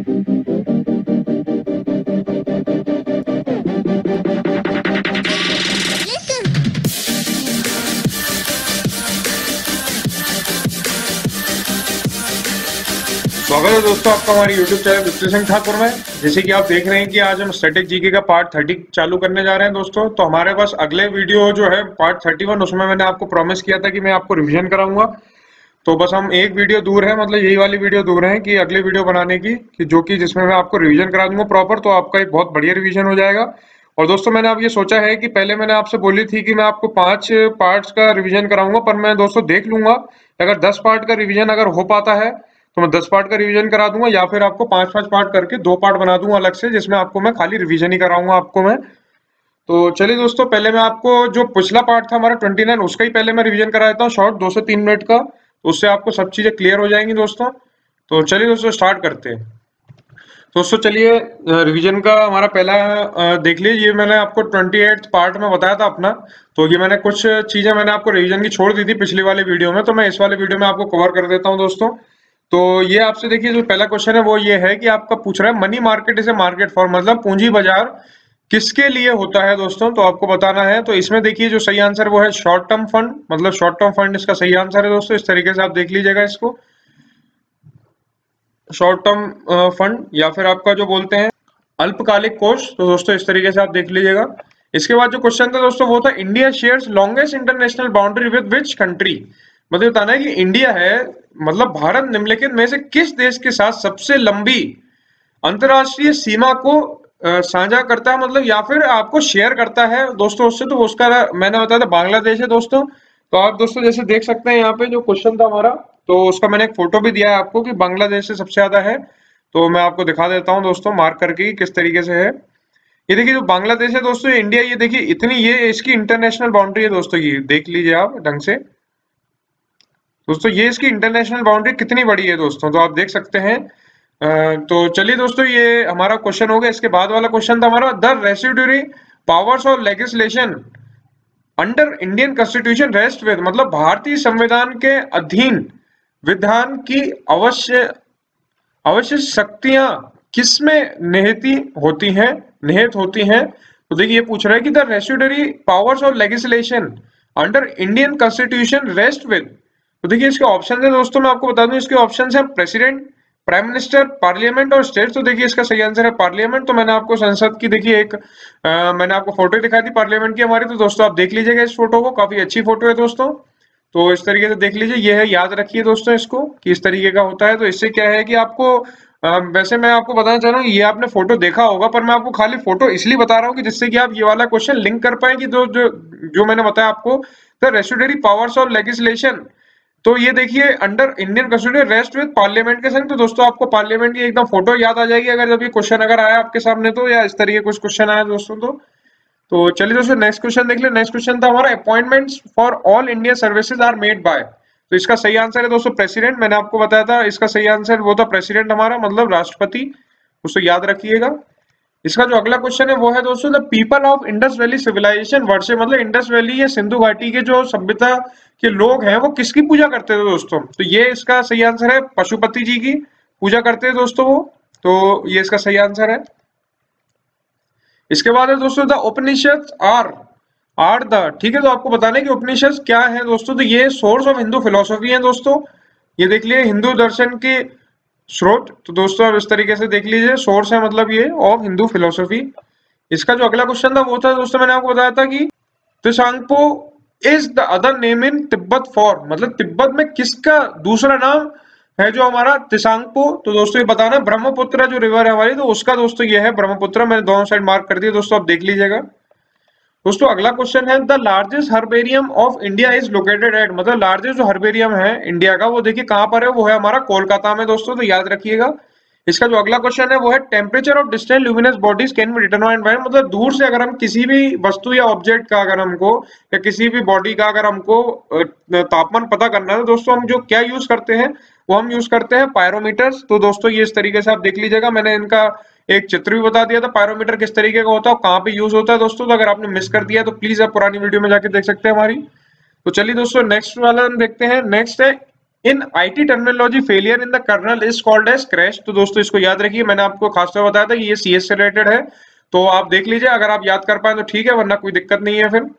स्वागत है दोस्तों आपका हमारे YouTube चैनल विश्लेषण ठाकुर में। जैसे कि आप देख रहे हैं कि आज हम स्टैटिक जीके का पार्ट 30 चालू करने जा रहे हैं दोस्तों। तो हमारे पास अगले वीडियो जो है पार्ट 31, उसमें मैंने आपको प्रॉमिस किया था कि मैं आपको रिवीजन कराऊंगा। तो बस हम एक वीडियो दूर है, मतलब यही वाली वीडियो दूर है कि अगले वीडियो बनाने की, कि जो कि जिसमें मैं आपको रिवीजन करा दूंगा प्रॉपर, तो आपका एक बहुत बढ़िया रिवीजन हो जाएगा। और दोस्तों मैंने अब ये सोचा है कि पहले मैंने आपसे बोली थी कि मैं आपको 5 पार्ट्स का रिवीजन कराऊंगा, पर मैं दोस्तों देख लूंगा अगर 10 पार्ट का रिवीजन अगर हो पाता है तो मैं 10 पार्ट का रिवीजन करा दूंगा, या फिर आपको 5-5 पार्ट करके 2 पार्ट बना दूंगा अलग से, जिसमें आपको मैं खाली रिवीजन ही कराऊंगा आपको मैं। तो चलिए दोस्तों, पहले मैं आपको जो पिछला पार्ट था हमारा 29, उसका ही पहले मैं रिवीजन करा देता हूँ, शॉर्ट 2 से 3 मिनट का। तो उससे आपको सब चीजें क्लियर हो जाएंगी दोस्तों। तो चलिए दोस्तों स्टार्ट करते हैं। दोस्तों चलिए, रिवीजन का हमारा पहला देख लीजिए। ये मैंने आपको 28 पार्ट में बताया था अपना। तो ये मैंने कुछ चीजें मैंने आपको रिवीजन की छोड़ दी थी पिछली वाले वीडियो में, तो मैं इस वाले वीडियो में आपको कवर कर देता हूँ दोस्तों। तो ये आपसे देखिए, जो पहला क्वेश्चन है वो ये है कि आपका पूछ रहा है money market is a market for, मतलब पूंजी बाजार किसके लिए होता है दोस्तों, तो आपको बताना है। तो इसमें देखिए जो सही आंसर वो है शॉर्ट टर्म फंड, मतलब शॉर्ट टर्म फंड इसका सही आंसर है दोस्तों। इस तरीके से आप देख लीजिएगा इसको, शॉर्ट टर्म फंड, या फिर आपका जो बोलते हैं अल्पकालिक कोष। तो दोस्तों इस तरीके से आप देख लीजिएगा। इसके बाद जो क्वेश्चन था दोस्तों वो था India shares longest international boundary with which country, मतलब बताना है कि इंडिया है, मतलब भारत निम्नलिखित में से किस देश के साथ सबसे लंबी अंतरराष्ट्रीय सीमा को साझा करता है, मतलब या फिर आपको शेयर करता है दोस्तों उससे। तो उसका मैंने बताया था बांग्लादेश है दोस्तों। तो आप दोस्तों जैसे देख सकते हैं यहाँ पे जो क्वेश्चन था हमारा, तो उसका मैंने एक फोटो भी दिया है आपको कि बांग्लादेश से सबसे ज्यादा है। तो मैं आपको दिखा देता हूँ दोस्तों मार्क करके कि किस तरीके से है। ये देखिए जो बांग्लादेश है दोस्तों, ये इंडिया, ये देखिए इतनी ये इसकी इंटरनेशनल बाउंड्री है दोस्तों, ये देख लीजिए आप ढंग से दोस्तों, ये इसकी इंटरनेशनल बाउंड्री कितनी बड़ी है दोस्तों, तो आप देख सकते हैं। तो चलिए दोस्तों, ये हमारा क्वेश्चन हो गया। इसके बाद वाला क्वेश्चन था हमारा the residuary powers of legislation under Indian constitution rest with, मतलब भारतीय संविधान के अधीन विधान की अवश्य अवश्य शक्तियां किसमें निहित होती हैं। तो देखिए ये पूछ रहा है कि the restitutory powers of legislation under Indian constitution rest with. तो देखिए इसके ऑप्शन है दोस्तों, मैं आपको बता दूं इसके ऑप्शन है प्रेसिडेंट, प्राइम मिनिस्टर, पार्लियामेंट और स्टेट। तो देखिए इसका सही आंसर है पार्लियामेंट। तो मैंने आपको संसद की देखिए एक मैंने आपको फोटो दिखाई थी पार्लियामेंट की हमारी। तो दोस्तों आप देख लीजिएगा इस फोटो को, काफी अच्छी फोटो है दोस्तों। तो इस तरीके से देख लीजिए, ये है, याद रखिए दोस्तों इसको कि इस तरीके का होता है। तो इससे क्या है कि आपको वैसे मैं आपको बताना चाह रहा हूँ, ये आपने फोटो देखा होगा, पर मैं आपको खाली फोटो इसलिए बता रहा हूँ कि जिससे कि आप ये वाला क्वेश्चन लिंक कर पाए कि जो मैंने बताया आपको the restitutory powers of legislation. तो ये देखिए under Indian constitution rest with parliament के संग। तो दोस्तों आपको पार्लियामेंट की एकदम फोटो याद आ जाएगी अगर जब ये क्वेश्चन अगर आया आपके सामने, तो या इस तरीके कुछ क्वेश्चन आया दोस्तों। तो चलिए दोस्तों नेक्स्ट क्वेश्चन देख ले। नेक्स्ट क्वेश्चन था हमारा appointments for All India Services are made by. तो इसका सही आंसर है दोस्तों प्रेसिडेंट। मैंने आपको बताया था इसका सही आंसर वो था प्रेसिडेंट हमारा, मतलब राष्ट्रपति, उसको याद रखिएगा। इसका जो अगला क्वेश्चन है वो है दोस्तों the people of Indus Valley Civilisation वर्षे, मतलब इंडस वैली या सिंधु घाटी के जो सभ्यता के लोग हैं वो किसकी पूजा करते थे दोस्तों। तो ये इसका सही आंसर है पशुपति जी की पूजा करते हैं दोस्तों वो। तो ये इसका सही आंसर है। इसके बाद है दोस्तों द उपनिषद आर द, ठीक है। तो आपको बताना है कि उपनिषद क्या है दोस्तों। तो ये सोर्स ऑफ हिंदू फिलोसफी है दोस्तों। ये देख लिए हिंदू दर्शन के स्रोत। तो दोस्तों अब इस तरीके से देख लीजिए, सोर्स है मतलब ये ऑफ हिंदू फिलोसफी। इसका जो अगला क्वेश्चन था वो था दोस्तों, मैंने आपको बताया था कि Trishanku is the other name in Tibet for, मतलब तिब्बत में किसका दूसरा नाम है जो हमारा त्रिशंकु। तो दोस्तों ये बताना, ब्रह्मपुत्र जो रिवर है हमारी, तो उसका दोस्तों ये है ब्रह्मपुत्र। मैंने दोनों साइड मार्क कर दिया दोस्तों, आप देख लीजिएगा। दोस्तों अगला क्वेश्चन है the largest herbarium of India is located at, मतलब लार्जेस्ट जो हर्बेरियम है इंडिया का वो देखिए कहां पर है, वो है हमारा कोलकाता में दोस्तों। तो याद रखिएगा। इसका जो अगला क्वेश्चन है वो है temperature of distant luminous bodies can be determined by, मतलब दूर से अगर हम किसी भी वस्तु या ऑब्जेक्ट का अगर हमको या किसी भी बॉडी का अगर हमको तापमान पता करना है, तो दोस्तों हम जो क्या यूज करते हैं वो हम यूज करते हैं पायरोमीटर्स। तो दोस्तों ये इस तरीके से आप देख लीजिएगा, मैंने इनका एक चित्र भी बता दिया था पायरोमीटर किस तरीके का होता है और कहाँ पे यूज होता है दोस्तों। तो अगर आपने मिस कर दिया तो प्लीज आप पुरानी वीडियो में जाके देख सकते हैं हमारी। तो चलिए दोस्तों नेक्स्ट वाला हम देखते हैं। नेक्स्ट है in IT terminology failure in the kernel is called as crash. तो दोस्तों इसको याद रखिए, मैंने आपको खासतौर बताया था कि ये सीएस से रिलेटेड है, तो आप देख लीजिए, अगर आप याद कर पाए तो ठीक है, वरना कोई दिक्कत नहीं है। फिर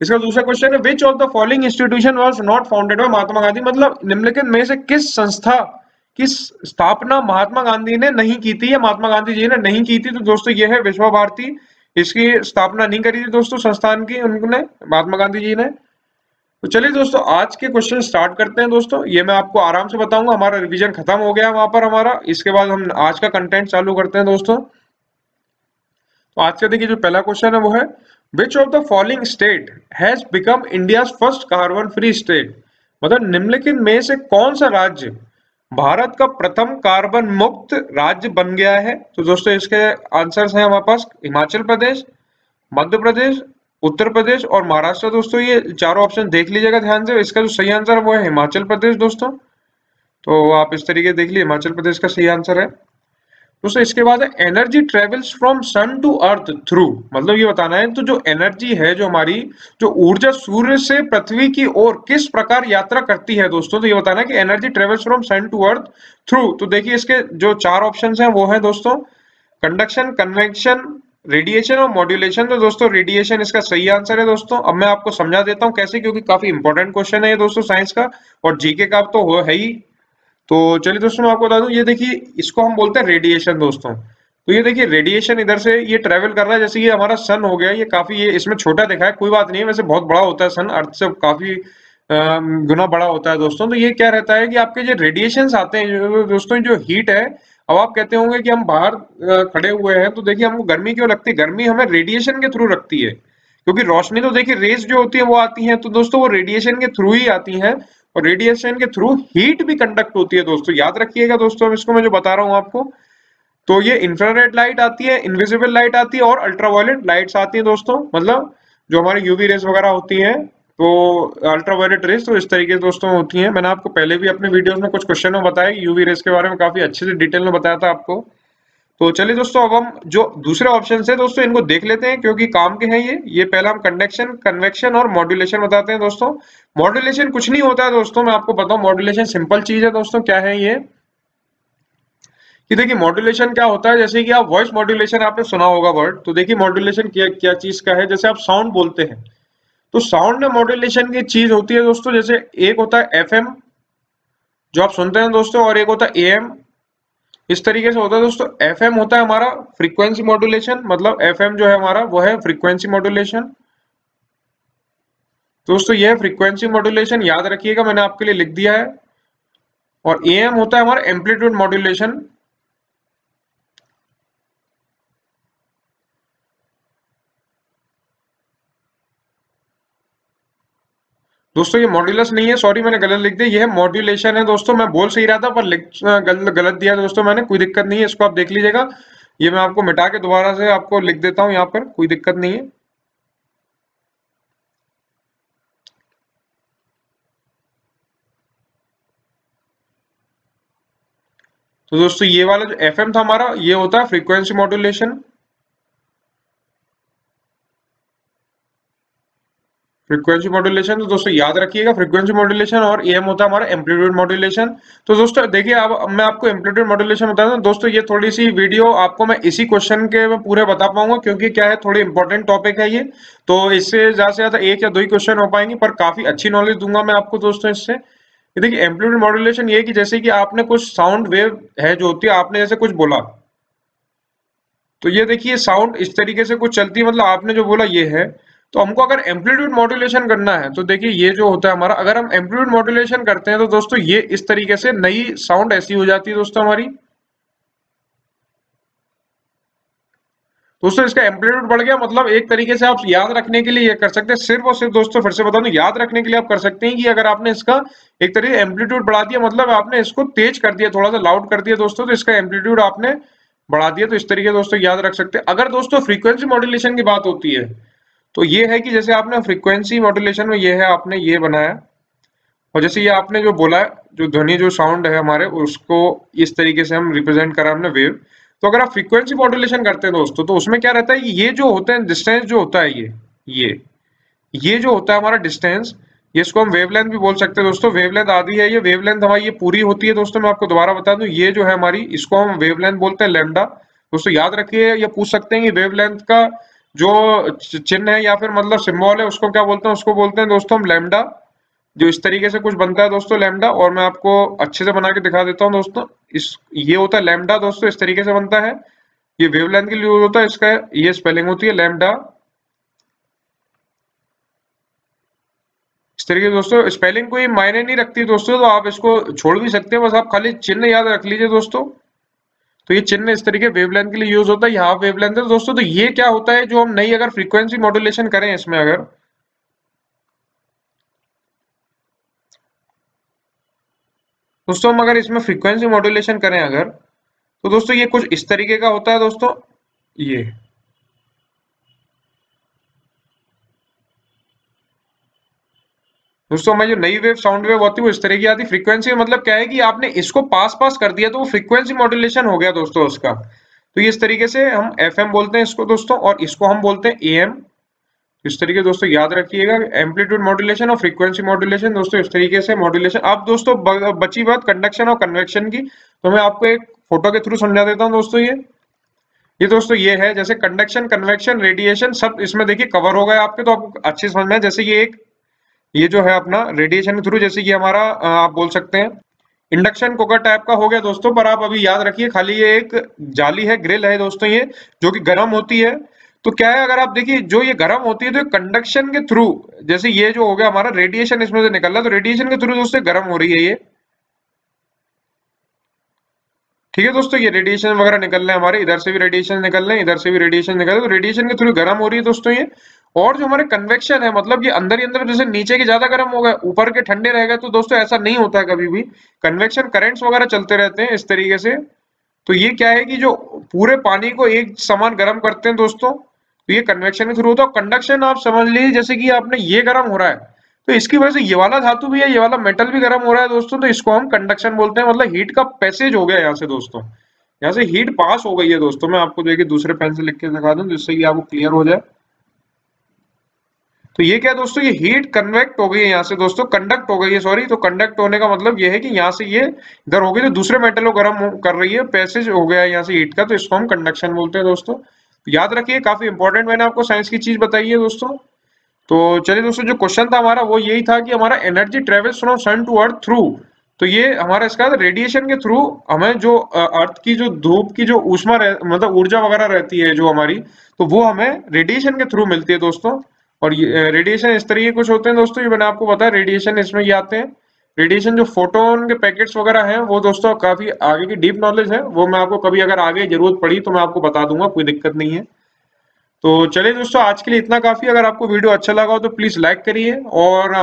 इसका दूसरा क्वेश्चन है which of the following institution was not founded by Mahatma Gandhi, मतलब निम्नलिखित में से किस संस्था की स्थापना महात्मा गांधी ने नहीं की थी या महात्मा गांधी जी ने नहीं की थी। तो दोस्तों ये है विश्व भारती, इसकी स्थापना नहीं करी थी दोस्तों संस्थान की उन्होंने, महात्मा गांधी जी ने। तो चलिए दोस्तों आज के क्वेश्चन स्टार्ट करते हैं दोस्तों, ये मैं आपको आराम से बताऊंगा, हमारा रिवीजन खत्म हो गया वहां पर हमारा, इसके बाद हम आज का कंटेंट चालू करते हैं दोस्तों। तो आज का देखिए जो पहला क्वेश्चन है वो है which of the following state has become India's first carbon free state, मतलब निम्नलिखित में से कौन सा राज्य भारत का प्रथम कार्बन मुक्त राज्य बन गया है। तो दोस्तों इसके आंसर्स हैं हमारे पास हिमाचल प्रदेश, मध्य प्रदेश, उत्तर प्रदेश और महाराष्ट्र। दोस्तों ये चारों ऑप्शन देख लीजिएगा ध्यान से, इसका जो सही आंसर है वो है हिमाचल प्रदेश दोस्तों। तो आप इस तरीके देख लीजिए, हिमाचल प्रदेश का सही आंसर है दोस्तों। इसके बाद है energy travels from sun to earth through, मतलब ये बताना है तो जो एनर्जी है, जो हमारी जो ऊर्जा सूर्य से पृथ्वी की ओर किस प्रकार यात्रा करती है दोस्तों, तो ये बताना है कि energy travels from sun to earth through. तो देखिए इसके जो चार ऑप्शन हैं वो है दोस्तों कंडक्शन, कन्वेक्शन, रेडिएशन और मॉड्यूलेशन। तो दोस्तों रेडिएशन इसका सही आंसर है दोस्तों। अब मैं आपको समझा देता हूँ कैसे, क्योंकि काफी इंपॉर्टेंट क्वेश्चन है ये दोस्तों साइंस का और जीके का तो हो है ही। तो चलिए दोस्तों मैं आपको बता दूं, ये देखिए इसको हम बोलते हैं रेडिएशन दोस्तों। तो ये देखिए रेडिएशन इधर से ये ट्रेवल कर रहा है, जैसे ये हमारा सन हो गया, ये काफी ये इसमें छोटा दिखा है, कोई बात नहीं है, वैसे बहुत बड़ा होता है सन, अर्थ से काफी गुना बड़ा होता है दोस्तों। तो ये क्या रहता है कि आपके जो रेडिएशंस आते हैं दोस्तों, जो हीट है, अब आप कहते होंगे कि हम बाहर खड़े हुए हैं तो देखिए हमको गर्मी क्यों लगती है, गर्मी हमें रेडिएशन के थ्रू लगती है, क्योंकि रोशनी तो देखिए रेज जो होती है वो आती है, तो दोस्तों वो रेडिएशन के थ्रू ही आती है और रेडिएशन के थ्रू हीट भी कंडक्ट होती है दोस्तों, याद रखिएगा दोस्तों इसको मैं जो बता रहा हूं आपको। तो ये इंफ्रारेड लाइट आती है, इनविजिबल लाइट आती है और अल्ट्रावायलेट लाइट्स आती है दोस्तों, मतलब जो हमारी यूवी रेस वगैरह होती हैं, तो अल्ट्रावायलेट रेस तो इस तरीके से दोस्तों होती हैं। मैंने आपको पहले भी अपने वीडियोस में कुछ क्वेश्चन में बताया, यूवी रेस के बारे में काफी अच्छे से डिटेल में बताया था आपको। तो चलिए दोस्तों अब हम जो दूसरे ऑप्शन है दोस्तों इनको देख लेते हैं, क्योंकि काम के हैं ये पहला हम कंडक्शन, कन्वेक्शन और मॉड्यूलेशन बताते हैं दोस्तों। मॉड्यूलेशन कुछ नहीं होता है दोस्तों, मैं आपको बताऊं, मॉड्यूलेशन सिंपल चीज है दोस्तों। क्या है ये कि देखिए मॉड्यूलेशन क्या होता है, जैसे कि आप वॉइस मॉड्यूलेशन आपने सुना होगा वर्ड, तो देखिए मॉड्यूलेशन क्या क्या चीज का है, जैसे आप साउंड बोलते हैं तो साउंड में मॉड्यूलेशन की चीज होती है दोस्तों, जैसे एक होता है एफएम जो आप सुनते हैं दोस्तों और एक होता है एएम, इस तरीके से होता है दोस्तों। एफएम होता है हमारा फ्रीक्वेंसी मॉड्यूलेशन, मतलब एफएम जो है हमारा वो है फ्रीक्वेंसी मॉड्यूलेशन दोस्तों, ये है फ्रीक्वेंसी मॉड्यूलेशन, याद रखिएगा मैंने आपके लिए लिख दिया है। और एएम होता है हमारा एम्पलीट्यूड मॉड्यूलेशन। दोस्तों ये मॉड्यूलस नहीं है, सॉरी मैंने गलत लिख दिया, ये है मॉड्यूलेशन है दोस्तों, मैं बोल सही रहा था पर गलत दिया दोस्तों मैंने, कोई दिक्कत नहीं है, इसको आप देख लीजिएगा, ये मैं आपको मिटा के दोबारा से आपको लिख देता हूं यहाँ पर, कोई दिक्कत नहीं है। तो दोस्तों ये वाला जो एफएम था हमारा, ये होता है फ्रीक्वेंसी मॉड्यूलेशन, फ्रीक्वेंसी मॉड्यूलेशन। तो दोस्तों याद रखिएगा फ्रीक्वेंसी मॉड्यूलेशन, और एएम होता है हमारा एम्पलीट्यूड मॉड्यूलेशन। तो दोस्तों देखिए अब मैं आपको एम्पलीट्यूड मॉड्यूलेशन बता दूं दोस्तों, ये थोड़ी सी वीडियो आपको मैं इसी क्वेश्चन के में पूरे बता पाऊंगा, क्योंकि क्या है थोड़ी इंपॉर्टेंट टॉपिक है ये, तो इससे ज्यादा से ज्यादा एक या दो ही क्वेश्चन हो पाएंगे, पर काफी अच्छी नॉलेज दूंगा मैं आपको दोस्तों इससे। ये देखिए एम्पलीट्यूड मॉड्यूलेशन ये कि जैसे कि आपने कुछ साउंड वेव है जो होती है, आपने जैसे कुछ बोला, तो ये देखिए साउंड इस तरीके से कुछ चलती है, मतलब आपने जो बोला ये है, तो हमको अगर एम्पलीट्यूड मॉड्यूलेशन करना है तो देखिए ये जो होता है हमारा, अगर हम एम्पलीट्यूड मॉड्यूलेशन करते हैं तो दोस्तों ये इस तरीके से नई साउंड ऐसी हो जाती है दोस्तों हमारी। दोस्तों इसका एम्पलीट्यूड बढ़ गया, मतलब एक तरीके से आप याद रखने के लिए ये कर सकते हैं, सिर्फ और सिर्फ दोस्तों फिर से बता दूं, याद रखने के लिए आप कर सकते हैं कि अगर आपने इसका एक तरीके एम्पलीट्यूड बढ़ा दिया, मतलब आपने इसको तेज कर दिया, थोड़ा सा लाउड कर दिया दोस्तों, तो इसका एम्पलीट्यूड आपने बढ़ा दिया, तो इस तरीके दोस्तों याद रख सकते हैं। अगर दोस्तों फ्रीक्वेंसी मॉड्यूलेशन की बात होती है तो ये है कि जैसे आपने फ्रीक्वेंसी मॉड्यूलेशन में ये है आपने ये बनाया, और जैसे ये आपने जो बोला है, जो ध्वनि जो साउंड है हमारे उसको इस तरीके से हम रिप्रेजेंट करा हमने वेव, तो अगर आप फ्रीक्वेंसी मॉड्यूलेशन करते हैं दोस्तों तो उसमें क्या रहता है कि ये जो होते हैं डिस्टेंस जो होता है ये जो होता है हमारा डिस्टेंस, ये इसको हम वेवलेंथ भी बोल सकते हैं दोस्तों। वेवलेंथ आधी है, ये वेवलेंथ हमारी ये पूरी होती है दोस्तों। मैं आपको दोबारा बता दूं, ये जो है हमारी, इसको हम वेवलेंथ बोलते हैं लैम्डा। दोस्तों याद रखिए, ये पूछ सकते हैं कि वेवलेंथ का जो चिन्ह है या फिर मतलब सिंबल है उसको क्या बोलते हैं, उसको बोलते हैं दोस्तों हम लैम्डा। जो इस तरीके से कुछ बनता है दोस्तों लैम्डा, और मैं आपको अच्छे से बना के दिखा देता हूँ दोस्तों। इस ये होता है लैम्डा दोस्तों, इस तरीके से बनता है। ये वेवलेंथ के लिए यूज होता है, इसका ये स्पेलिंग होती है लैम्डा। इस तरीके दोस्तों, स्पेलिंग कोई मायने नहीं रखती दोस्तों, तो आप इसको छोड़ भी सकते हैं, बस आप खाली चिन्ह याद रख लीजिए दोस्तों। तो ये चिन्ह इस तरीके वेवलेंथ के लिए यूज होता है, ये हाफ वेवलेंथ है दोस्तों। तो ये क्या होता है, जो हम नई अगर फ्रीक्वेंसी मॉड्यूलेशन करें इसमें, अगर दोस्तों हम अगर इसमें फ्रीक्वेंसी मॉड्यूलेशन करें अगर, तो दोस्तों ये कुछ इस तरीके का होता है दोस्तों। ये दोस्तों हमारी जो नई वेव साउंड वेव होती है वो इस तरह की आती है। फ्रीक्वेंसी मतलब क्या है कि आपने इसको पास पास कर दिया तो वो फ्रीक्वेंसी मॉड्यूलेशन हो गया दोस्तों उसका। तो ये इस तरीके से हम एफएम बोलते हैं इसको दोस्तों, और इसको हम बोलते हैं एएम। इस तरीके दोस्तों याद रखिएगा, एम्पलीट्यूड मॉड्यूलेशन और फ्रीक्वेंसी मॉड्यूलेशन दोस्तों इस तरीके से मॉड्यूलेशन। अब दोस्तों बची बात कंडक्शन और कन्वेक्शन की, तो मैं आपको एक फोटो के थ्रू समझा देता हूँ दोस्तों। ये दोस्तों ये है, जैसे कंडक्शन, कन्वेक्शन, रेडिएशन सब इसमें देखिए कवर हो गए आपके, तो आपको अच्छे से समझना है। जैसे ये जो है अपना रेडिएशन के थ्रू, जैसे कि हमारा आप बोल सकते हैं इंडक्शन कुकर टाइप का हो गया दोस्तों। पर आप अभी याद रखिए, खाली ये एक जाली है, ग्रिल है दोस्तों, ये जो कि गर्म होती है। तो क्या है, अगर आप देखिए जो ये गर्म होती है तो कंडक्शन के थ्रू, जैसे ये जो हो गया हमारा रेडिएशन इसमें से निकल रहा है, तो रेडिएशन के थ्रू दोस्तों गर्म हो रही है ये। ठीक है दोस्तों, ये रेडिएशन वगैरह निकल रहे हैं हमारे, इधर से भी रेडिएशन निकल रहे हैं, इधर से भी रेडिएशन निकल रहे हैं, तो रेडिएशन के थ्रू गर्म हो रही है दोस्तों ये। और जो हमारे कन्वेक्शन है, मतलब ये अंदर ही अंदर, जैसे नीचे के ज्यादा गर्म हो गए ऊपर के ठंडे रह गए, तो दोस्तों ऐसा नहीं होता है कभी भी। कन्वेक्शन करंट्स वगैरह चलते रहते हैं इस तरीके से। तो ये क्या है कि जो पूरे पानी को एक समान गर्म करते हैं दोस्तों, तो ये कन्वेक्शन के थ्रू होता है। कंडक्शन आप समझ लीजिए, जैसे कि आपने ये गर्म हो रहा है, तो इसकी वजह से ये वाला धातु भी है, ये वाला मेटल भी गर्म हो रहा है दोस्तों, तो इसको हम कंडक्शन बोलते हैं। मतलब हीट का पैसेज हो गया यहाँ से दोस्तों, यहाँ से हीट पास हो गई है दोस्तों। मैं आपको देखिए दूसरे पेन से लिख के दिखा दूं, जिससे कि आपको क्लियर हो जाए। तो ये क्या है दोस्तों, ये हीट कन्वेक्ट हो गई है यहाँ से दोस्तों, कंडक्ट हो गई है, सॉरी। तो कंडक्ट होने का मतलब ये है कि यहाँ से ये इधर हो गई, तो दूसरे मेटल को गर्म कर रही है, पैसेज हो गया है यहाँ से हीट का, तो इसको हम कंडक्शन बोलते हैं दोस्तों। तो याद रखिए, काफी इंपॉर्टेंट मैंने आपको साइंस की चीज बताई है दोस्तों। तो चलिए दोस्तों, जो क्वेश्चन था हमारा वो यही था कि हमारा energy travels from sun to earth through, तो ये हमारा इसका रेडिएशन के थ्रू हमें जो अर्थ की जो धूप की जो ऊष्मा मतलब ऊर्जा वगैरह रहती है जो हमारी, तो वो हमें रेडिएशन के थ्रू मिलती है दोस्तों। और ये रेडिएशन इस तरीके कुछ होते हैं दोस्तों, ये मैंने आपको बताया। रेडिएशन इसमें ये आते हैं, रेडिएशन जो फोटोन के पैकेट्स वगैरह हैं वो दोस्तों काफी आगे की डीप नॉलेज है, वो मैं आपको कभी अगर आगे जरूरत पड़ी तो मैं आपको बता दूंगा, कोई दिक्कत नहीं है। तो चलिए दोस्तों, आज के लिए इतना काफी। अगर आपको वीडियो अच्छा लगा हो तो प्लीज लाइक करिए, और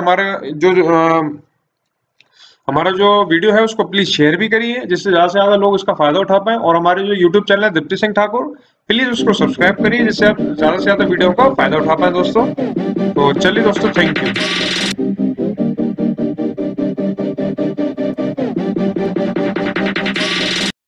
हमारा जो वीडियो है उसको प्लीज शेयर भी करिए, जिससे ज्यादा से ज्यादा लोग इसका फायदा उठा पाए। और हमारे जो यूट्यूब चैनल है दीप्ति सिंह ठाकुर, प्लीज उसको सब्सक्राइब करिए, जिससे आप ज्यादा से ज्यादा वीडियो का फायदा उठा पाए दोस्तों। तो चलिए दोस्तों, थैंक यू।